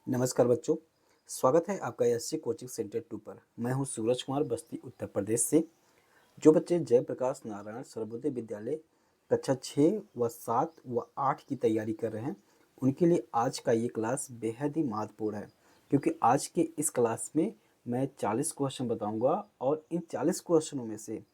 नमस्कार बच्चों, स्वागत है आपका एससी कोचिंग सेंटर 2 पर। मैं हूं सूरज कुमार, बस्ती उत्तर प्रदेश से। जो बच्चे जयप्रकाश नारायण सर्वोदय विद्यालय कक्षा 6 व 7 व 8 की तैयारी कर रहे हैं, उनके लिए आज का ये क्लास बेहद ही महत्वपूर्ण है, क्योंकि आज के इस क्लास में मैं 40 क्वेश्चन बताऊंगा और इन 40 क्वेश्चनों में से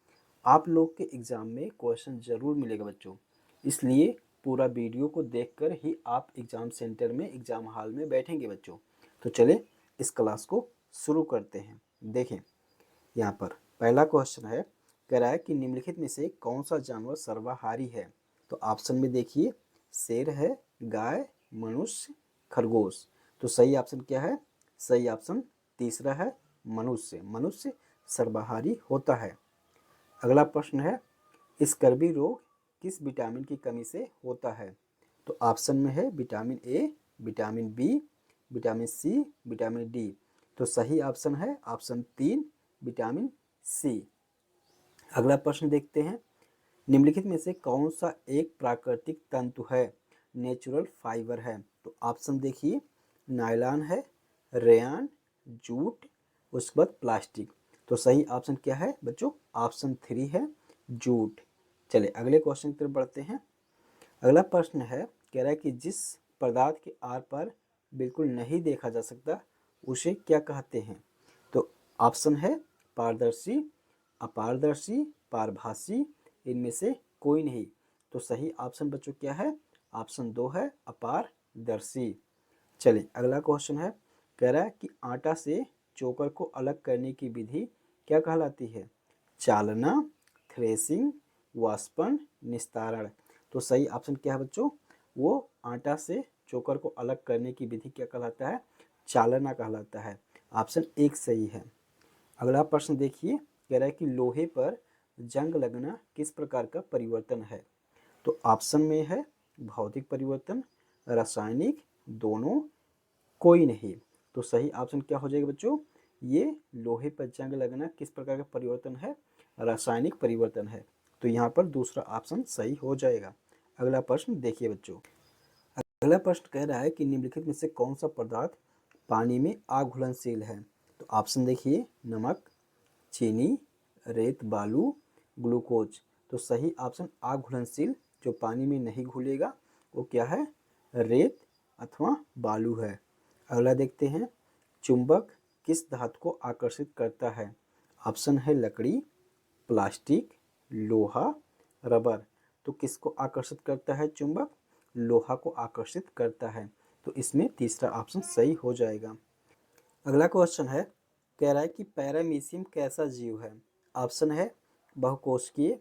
आप लोग के एग्ज़ाम में क्वेश्चन ज़रूर मिलेगा बच्चों। इसलिए पूरा वीडियो को देखकर ही आप एग्ज़ाम सेंटर में, एग्ज़ाम हॉल में बैठेंगे बच्चों। तो चले इस क्लास को शुरू करते हैं। देखें, यहाँ पर पहला क्वेश्चन है, कह रहा है कि निम्नलिखित में से कौन सा जानवर सर्वाहारी है। तो ऑप्शन में देखिए, शेर है, गाय, मनुष्य, खरगोश। तो सही ऑप्शन क्या है? सही ऑप्शन तीसरा है, मनुष्य। मनुष्य सर्वाहारी होता है। अगला प्रश्न है, स्कर्वी रोग किस विटामिन की कमी से होता है। तो ऑप्शन में है vitamin A, vitamin B, vitamin C, vitamin D. तो सही ऑप्शन है ऑप्शन 3, विटामिन सी। अगला प्रश्न देखते हैं, निम्नलिखित में से कौन सा एक प्राकृतिक तंतु है, नेचुरल फाइबर है। तो ऑप्शन देखिए, नायलॉन है, रेयान, जूट, उसके बाद प्लास्टिक। तो सही ऑप्शन क्या है बच्चों? ऑप्शन 3 है, जूट। चले अगले क्वेश्चन की तरफ बढ़ते हैं। अगला प्रश्न है, कह रहा है कि जिस पदार्थ के आर पार बिल्कुल नहीं देखा जा सकता उसे क्या कहते हैं। तो ऑप्शन है पारदर्शी, अपारदर्शी, पारभासी, इनमें से कोई नहीं। तो सही ऑप्शन बच्चों क्या है? ऑप्शन 2 है, अपारदर्शी। चलिए अगला क्वेश्चन है, कह रहा है कि आटा से चोकर को अलग करने की विधि क्या कहलाती है। चालना, थ्रेसिंग, वाष्पन, निस्तारण। तो सही ऑप्शन क्या है बच्चों? वो आटा से चोकर को अलग करने की विधि क्या कहलाता है? चालना कहलाता है। ऑप्शन 1 सही है। अगला प्रश्न देखिए, कह रहा है कि लोहे पर जंग लगना किस प्रकार का परिवर्तन है। तो ऑप्शन में है भौतिक परिवर्तन, रासायनिक, दोनों, कोई नहीं। तो सही ऑप्शन क्या हो जाएगा बच्चों? ये लोहे पर जंग लगना किस प्रकार का परिवर्तन है? रासायनिक परिवर्तन है। तो यहाँ पर दूसरा ऑप्शन सही हो जाएगा। अगला प्रश्न देखिए बच्चों, अगला प्रश्न कह रहा है कि निम्नलिखित में से कौन सा पदार्थ पानी में अघुलनशील है। तो ऑप्शन देखिए, नमक, चीनी, रेत, बालू, ग्लूकोज। तो सही ऑप्शन अघुलनशील, जो पानी में नहीं घुलेगा, वो क्या है? रेत अथवा बालू है। अगला देखते हैं, चुंबक किस धातु को आकर्षित करता है। ऑप्शन है लकड़ी, प्लास्टिक, लोहा, रबर। तो किसको आकर्षित करता है चुंबक? लोहा को आकर्षित करता है। तो इसमें तीसरा ऑप्शन सही हो जाएगा। अगला क्वेश्चन है, कह रहा है कि पैरामीशियम कैसा जीव है। ऑप्शन है बहुकोशिकीय,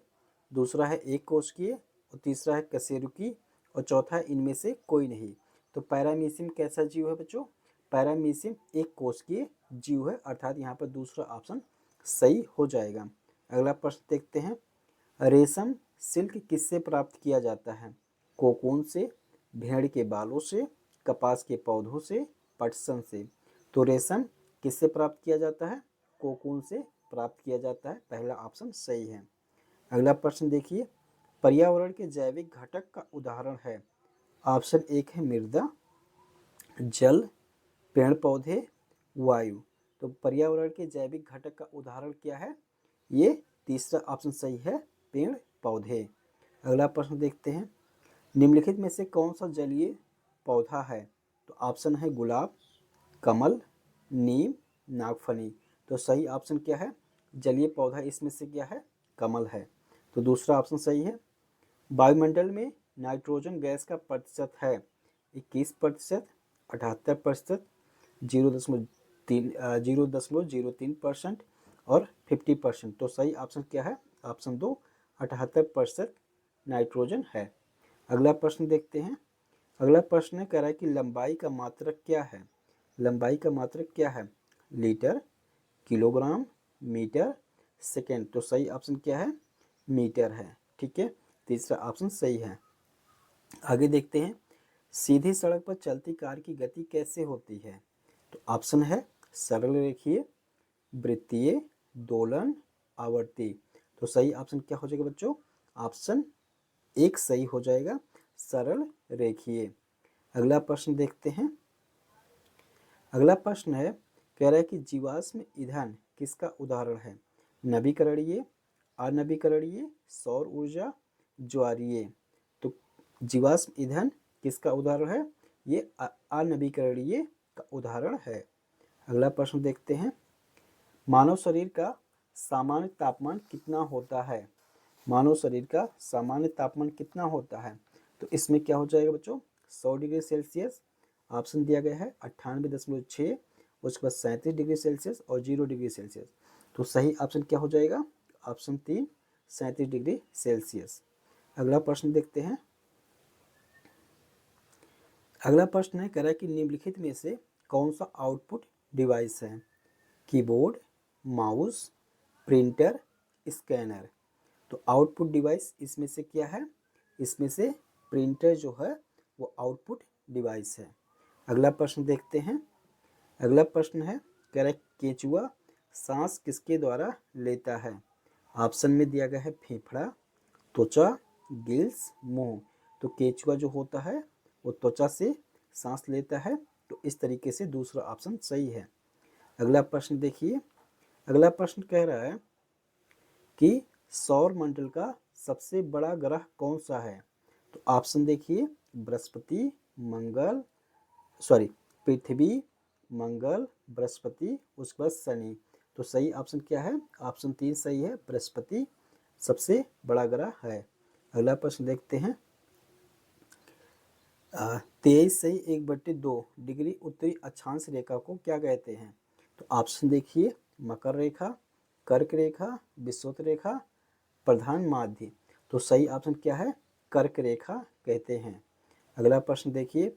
दूसरा है एक कोशिकीय, और तीसरा है कशेरुकी, और चौथा है इनमें से कोई नहीं। तो पैरामीशियम कैसा जीव है बच्चों? पैरामीशियम एक कोशिकीय जीव है, अर्थात यहाँ पर दूसरा ऑप्शन सही हो जाएगा। अगला प्रश्न देखते हैं, रेशम सिल्क किससे प्राप्त किया जाता है। कोकून से, भेड़ के बालों से, कपास के पौधों से, पटसन से। तो रेशम किससे प्राप्त किया जाता है? कोकून से प्राप्त किया जाता है। पहला ऑप्शन सही है। अगला प्रश्न देखिए, पर्यावरण के जैविक घटक का उदाहरण है। ऑप्शन 1 है मृदा, जल, पेड़ पौधे, वायु। तो पर्यावरण के जैविक घटक का उदाहरण क्या है? ये तीसरा ऑप्शन सही है, पेड़ पौधे। अगला प्रश्न देखते हैं, निम्नलिखित में से कौन सा जलीय पौधा है। तो ऑप्शन है गुलाब, कमल, नीम, नागफनी। तो सही ऑप्शन क्या है? जलीय पौधा इसमें से क्या है? कमल है। तो दूसरा ऑप्शन सही है। वायुमंडल में नाइट्रोजन गैस का प्रतिशत है 21%, 78%, 0.03% और 50%। तो सही ऑप्शन क्या है? ऑप्शन 2, 78% नाइट्रोजन है। अगला प्रश्न देखते हैं। अगला प्रश्न कह रहा है कि लंबाई का मात्रक क्या है। लंबाई का मात्रक क्या है? Litre, kilogram, metre, second. तो सही ऑप्शन क्या है? मीटर है। ठीक है, तीसरा ऑप्शन सही है। आगे देखते हैं, सीधी सड़क पर चलती कार की गति कैसे होती है। तो ऑप्शन है सरल रेखीय, वृत्तीय, दोलन, आवर्ती। तो सही ऑप्शन क्या हो जाएगा बच्चों? ऑप्शन 1 सही हो जाएगा, सरल रेखीय। अगला प्रश्न देखते हैं, अगला प्रश्न है, कह रहा है कि जीवाश्म ईंधन किसका उदाहरण है? नवीकरणीय, अनवीकरणीय, सौर ऊर्जा, ज्वारीय। तो जीवाश्म ईंधन किसका उदाहरण है? ये अनवीकरणीय का उदाहरण है। अगला प्रश्न देखते हैं, मानव शरीर का सामान्य तापमान कितना होता है? मानव शरीर का सामान्य तापमान कितना होता है? तो इसमें क्या हो जाएगा बच्चों? 100 डिग्री सेल्सियस। ऑप्शन दिया गया है 98.6, उसके बाद 37 डिग्री सेल्सियस और 0 डिग्री सेल्सियस। तो सही ऑप्शन क्या हो जाएगा? Option 3, 37 degree Celsius. अगला प्रश्न देखते हैं। अगला प्रश्न है, कह रहा है कि निम्नलिखित में से कौन सा आउटपुट डिवाइस है? Keyboard, mouse, printer, scanner. तो आउटपुट डिवाइस इसमें से क्या है? इसमें से प्रिंटर जो है वो आउटपुट डिवाइस है। अगला प्रश्न देखते हैं। अगला प्रश्न है, कह रहा है केंचुआ सांस किसके द्वारा लेता है? ऑप्शन में दिया गया है फेफड़ा, त्वचा, गिल्स, मुंह। तो केंचुआ जो होता है वो त्वचा से सांस लेता है। तो इस तरीके से दूसरा ऑप्शन सही है। अगला प्रश्न देखिए। अगला प्रश्न कह रहा है कि सौर मंडल का सबसे बड़ा ग्रह कौन सा है? तो ऑप्शन देखिए, बृहस्पति, मंगल, सॉरी, पृथ्वी, मंगल, बृहस्पति, उसके बाद शनि। तो सही ऑप्शन क्या है? ऑप्शन 3 सही है, बृहस्पति सबसे बड़ा ग्रह है। अगला प्रश्न देखते हैं। 23 से 1/2 डिग्री उत्तरी अक्षांश रेखा को क्या कहते हैं? तो ऑप्शन देखिए, मकर रेखा, कर्क रेखा, विषुवत रेखा, प्रधान माध्य। तो सही ऑप्शन क्या है? कर्क रेखा कहते हैं। अगला प्रश्न देखिए,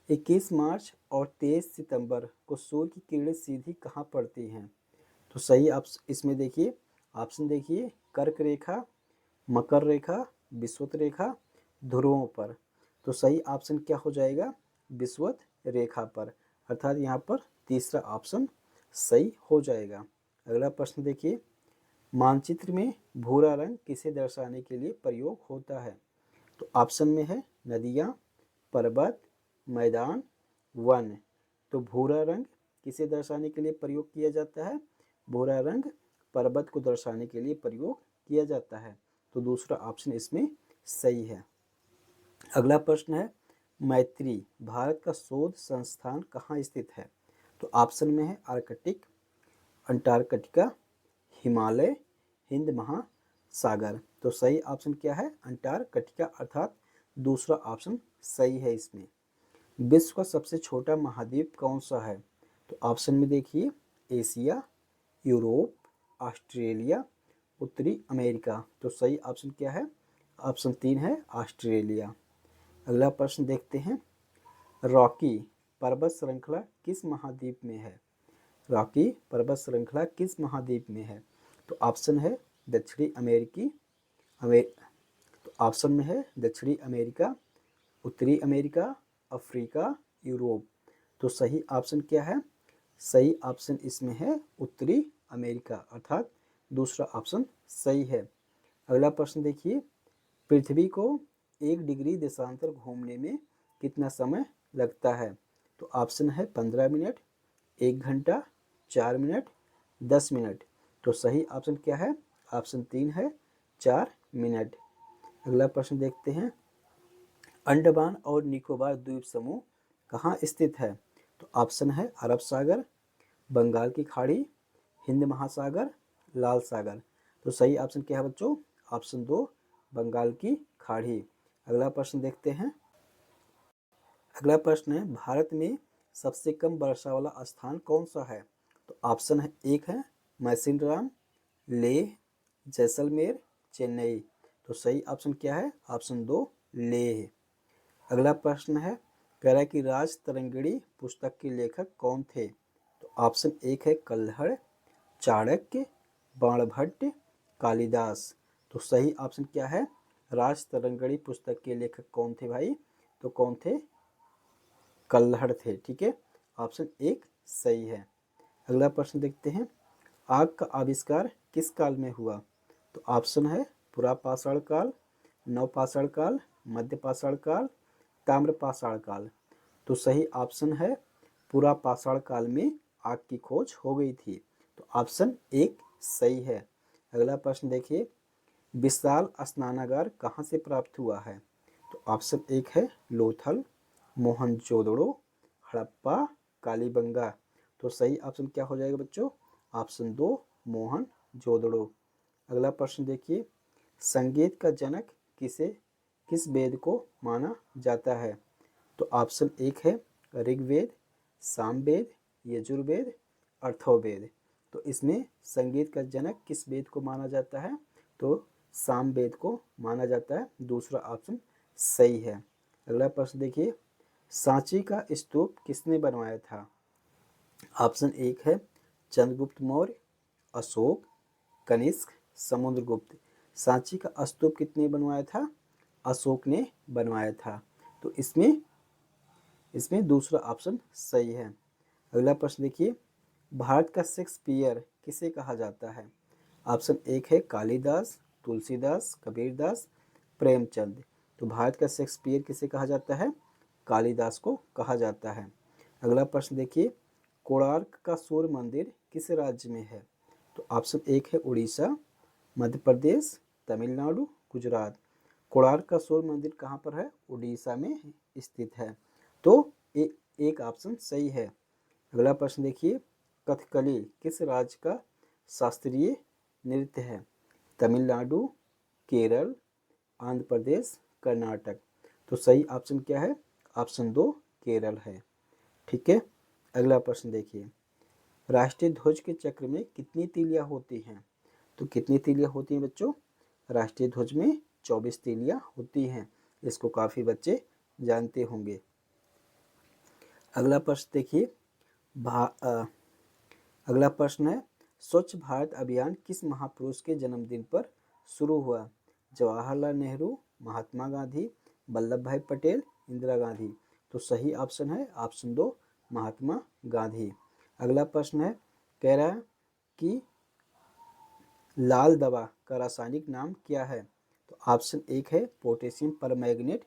21 मार्च और 23 सितंबर को सूर्य की किरणें सीधी कहाँ पड़ती हैं? तो सही ऑप्शन इसमें देखिए, ऑप्शन देखिए, कर्क रेखा, मकर रेखा, विषुवत रेखा, ध्रुवों पर। तो सही ऑप्शन क्या हो जाएगा? विषुवत रेखा पर, अर्थात यहाँ पर तीसरा ऑप्शन सही हो जाएगा। अगला प्रश्न देखिए, मानचित्र में भूरा रंग किसे दर्शाने के लिए प्रयोग होता है? तो ऑप्शन में है नदियाँ, पर्वत, मैदान, वन। तो भूरा रंग किसे दर्शाने के लिए प्रयोग किया जाता है? भूरा रंग पर्वत को दर्शाने के लिए प्रयोग किया जाता है। तो दूसरा ऑप्शन इसमें सही है। अगला प्रश्न है, मैत्री भारत का शोध संस्थान कहाँ स्थित है? तो ऑप्शन में है आर्कटिक, अंटार्कटिका, हिमालय, हिंद महासागर। तो सही ऑप्शन क्या है? अंटार्कटिका, अर्थात दूसरा ऑप्शन सही है इसमें। विश्व का सबसे छोटा महाद्वीप कौन सा है? तो ऑप्शन में देखिए, एशिया, यूरोप, ऑस्ट्रेलिया, उत्तरी अमेरिका। तो सही ऑप्शन क्या है? ऑप्शन 3 है, ऑस्ट्रेलिया। अगला प्रश्न देखते हैं, रॉकी पर्वत श्रृंखला किस महाद्वीप में है? रॉकी पर्वत श्रृंखला किस महाद्वीप में है? तो ऑप्शन है दक्षिणी तो ऑप्शन में है दक्षिणी अमेरिका, उत्तरी अमेरिका, अफ्रीका, यूरोप। तो सही ऑप्शन क्या है? सही ऑप्शन इसमें है उत्तरी अमेरिका, अर्थात दूसरा ऑप्शन सही है। अगला प्रश्न देखिए, पृथ्वी को 1 डिग्री देशांतर घूमने में कितना समय लगता है? तो ऑप्शन है 15 मिनट, 1 घंटा, 4 मिनट, 10 मिनट। तो सही ऑप्शन क्या है? ऑप्शन 3 है, 4 मिनट। अगला प्रश्न देखते हैं, अंडमान और निकोबार द्वीप समूह कहाँ स्थित है? तो ऑप्शन है अरब सागर, बंगाल की खाड़ी, हिंद महासागर, लाल सागर। तो सही ऑप्शन क्या है बच्चों? ऑप्शन 2, बंगाल की खाड़ी। अगला प्रश्न देखते हैं। अगला प्रश्न है, भारत में सबसे कम वर्षा वाला स्थान कौन सा है? तो ऑप्शन है, एक है मैसिनराम, लेह, जैसलमेर, चेन्नई। तो सही ऑप्शन क्या है? ऑप्शन 2, लेह। अगला प्रश्न है, कह रहा है कि राज तरंगिणी पुस्तक के लेखक कौन थे? तो ऑप्शन 1 है कल्हड़, चाणक्य, बाणभट्ट, कालिदास। तो सही ऑप्शन क्या है? राज तरंगिणी पुस्तक के लेखक कौन थे भाई? तो कौन थे? कल्हड़ थे। ठीक है, ऑप्शन 1 सही है। अगला प्रश्न देखते हैं, आग का आविष्कार किस काल में हुआ? तो ऑप्शन है पुरापाषाण काल, नवपाषाण काल, मध्यपाषाण काल, ताम्रपाषाण काल। तो सही ऑप्शन है पूरा पाषाण काल में आग की खोज हो गई थी। तो ऑप्शन एक सही है। अगला प्रश्न देखिए, विशाल स्नानागार कहाँ से प्राप्त हुआ है? तो ऑप्शन एक है लोथल, मोहनजोदड़ो, हड़प्पा, कालीबंगा। तो सही ऑप्शन क्या हो जाएगा बच्चों? ऑप्शन दो, मोहनजोदड़ो। अगला प्रश्न देखिए, संगीत का जनक किस वेद को माना जाता है? तो ऑप्शन एक है ऋग्वेद, सामवेद, यजुर्वेद, अथर्ववेद। तो इसमें संगीत का जनक किस वेद को माना जाता है? तो सामवेद को माना जाता है। दूसरा ऑप्शन सही है। अगला प्रश्न देखिए, सांची का स्तूप किसने बनवाया था? ऑप्शन एक है चंद्रगुप्त मौर्य, अशोक, कनिष्क, समुद्रगुप्त। सांची का स्तूप किसने बनवाया था? अशोक ने बनवाया था। तो इसमें दूसरा ऑप्शन सही है। अगला प्रश्न देखिए, भारत का शेक्सपियर किसे कहा जाता है? ऑप्शन एक है कालिदास, तुलसीदास, कबीरदास, प्रेमचंद। तो भारत का शेक्सपियर किसे कहा जाता है? कालिदास को कहा जाता है। अगला प्रश्न देखिए, कोणार्क का सूर्य मंदिर किस राज्य में है? तो ऑप्शन एक है उड़ीसा, मध्य प्रदेश, तमिलनाडु, गुजरात। कोणार्क का सूर्य मंदिर कहाँ पर है? उड़ीसा में स्थित है। तो एक ऑप्शन सही है। अगला प्रश्न देखिए, कथकली किस राज्य का शास्त्रीय नृत्य है? तमिलनाडु, केरल, आंध्र प्रदेश, कर्नाटक। तो सही ऑप्शन क्या है? ऑप्शन दो, केरल है। ठीक है। अगला प्रश्न देखिए, राष्ट्रीय ध्वज के चक्र में कितनी तीलियां होती हैं? तो कितनी तीलियां होती हैं बच्चों? राष्ट्रीय ध्वज में 24 तीलियां होती हैं। इसको काफ़ी बच्चे जानते होंगे। अगला प्रश्न देखिए, अगला प्रश्न है, स्वच्छ भारत अभियान किस महापुरुष के जन्मदिन पर शुरू हुआ? जवाहरलाल नेहरू, महात्मा गांधी, वल्लभ भाई पटेल, इंदिरा गांधी। तो सही ऑप्शन है ऑप्शन दो, महात्मा गांधी। अगला प्रश्न है, कह रहा है कि लाल दवा का रासायनिक नाम क्या है? तो ऑप्शन एक है पोटेशियम परमैंगनेट,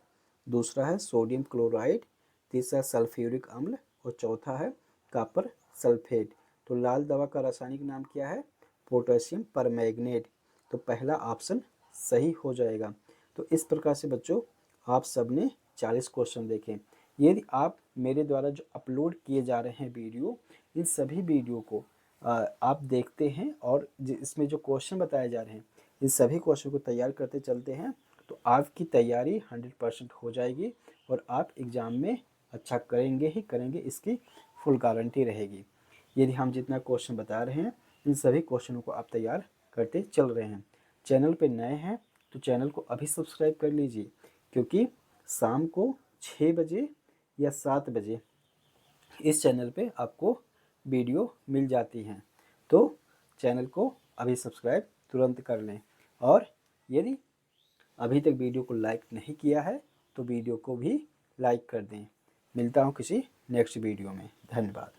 दूसरा है सोडियम क्लोराइड, तीसरा सल्फ्यूरिक अम्ल और चौथा है कॉपर सल्फेट। तो लाल दवा का रासायनिक नाम क्या है? Potassium permanganate. तो पहला ऑप्शन सही हो जाएगा। तो इस प्रकार से बच्चों आप सबने 40 क्वेश्चन देखें। यदि आप मेरे द्वारा जो अपलोड किए जा रहे हैं वीडियो, इन सभी वीडियो को आप देखते हैं और इसमें जो क्वेश्चन बताए जा रहे हैं, इन सभी क्वेश्चन को तैयार करते चलते हैं, तो आपकी तैयारी 100% हो जाएगी और आप एग्ज़ाम में अच्छा करेंगे ही करेंगे, इसकी फुल गारंटी रहेगी। यदि हम जितना क्वेश्चन बता रहे हैं, इन सभी क्वेश्चनों को आप तैयार करते चल रहे हैं। चैनल पे नए हैं तो चैनल को अभी सब्सक्राइब कर लीजिए, क्योंकि शाम को 6 बजे या 7 बजे इस चैनल पे आपको वीडियो मिल जाती हैं। तो चैनल को अभी सब्सक्राइब तुरंत कर लें, और यदि अभी तक वीडियो को लाइक नहीं किया है तो वीडियो को भी लाइक कर दें। मिलता हूँ किसी नेक्स्ट वीडियो में। धन्यवाद।